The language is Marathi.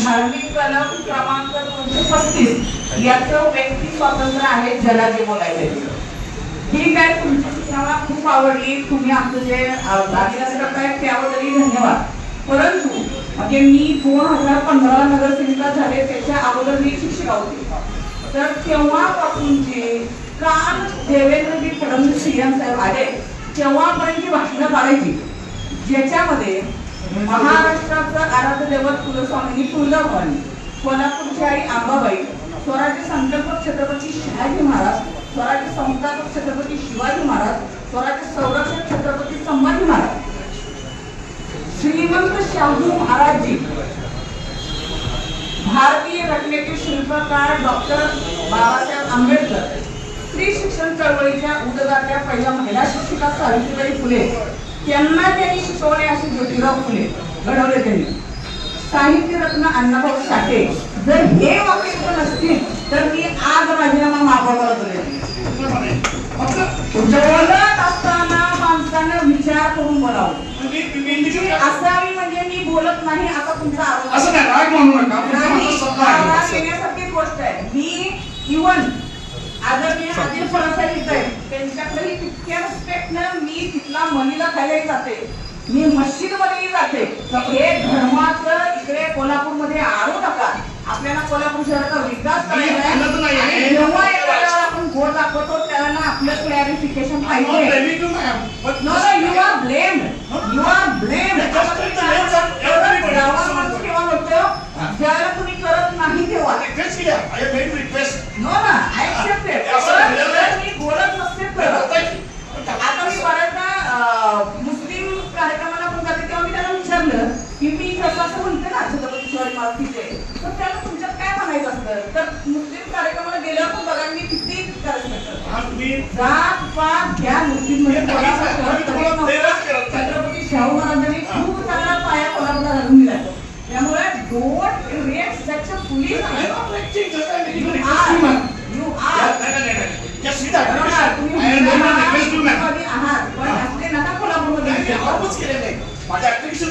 धार्मिक कलम क्रमांक 235 याचं व्यक्ती स्वातंत्र्य आहे, ज्याला जे बोलायचं. ठीक आहे, तुमची सूचना खूप आवडली. तुम्ही आमचं जे दाखला करताय त्याबद्दलही धन्यवाद. परंतु म्हणजे मी 2015 नगरसेविका झाले, त्याच्या अगोदर मी शिक्षिका होते. तर तेव्हापासूनचे काल देवेंद्रजी फडणवीस सीएम साहेब आले तेव्हापर्यंतची भाषणं काढायची, ज्याच्यामध्ये महाराष्ट्राचं आराध्य दैवत कुलस्वामिनी तुळजाभवानी, कोल्हापूरची आई अंबाबाई, स्वराज्य संकल्पक छत्रपती शिवाजी महाराज, स्वराज्य संस्थापक छत्रपती शिवाजी महाराज, स्वराज्य संरक्षक छत्रपती संभाजी महाराज, श्रीमंत शाहू महाराजजी, भारतीय घटनेचे शिल्पकार डॉक्टर बाबासाहेब आंबेडकर, स्त्री शिक्षण चळवळीच्या उद्गात्या पहिल्या महिला शिक्षिका सावित्रीबाई फुले, त्यांना त्यांनी शिकवले असे ज्योतिराव फुले घडवले त्यांनी, साहित्यरत्न अण्णाभाऊ साठे. जर हे वाक्य नसतील तर मी आज राजीनामा मागवला बोलत असताना माणसानं विचार करून बोलावं. असावी म्हणजे मी बोलत नाही असा तुमचा आरोप असं नाही, राग मानू नका. येण्यासारखी गोष्ट आहे. मी इव्हन आदरणीय आदिल फळसाहेब इथे आहे, त्यांच्याकडे तितक्या रिस्पेक्टनं मी तिथला मनीला खायलाही जाते, मी मस्जिद मध्येही जाते. हे धर्माचं इकडे कोल्हापूरमध्ये आणू नका. आपल्याला कोल्हापूर शहराचा विकास करायचा आहे. जेव्हा एखाद्यावर आपण बोट दाखवतो त्याला आपलं क्लॅरिफिकेशन पाहिजे. No you are blamed, you are blamed. केव्हा होतो ज्याला तुम्ही करत नाही तेव्हा नो ना आय एक्सेप्टेड. मी बोलत नसते तर आता मी बऱ्याचदा मुस्लिम कार्यक्रमाला पण जाते तेव्हा मी त्याला विचारलं की मी जसं असं म्हणते ना छत्रपती शिवाजी महाराज तिथे, तर त्याला तुमच्यात काय म्हणायचं असतं. तर मुस्लिम कार्यक्रमाला गेल्यावर पण बघा मी किती जात पात घ्या मुस्लिममध्ये छत्रपती शाहू महाराजांनी खूप चांगला पाया कोल्हापूरला घालून दिला. त्यामुळे don't react such a police. माझ्या ऍप्लिकेशन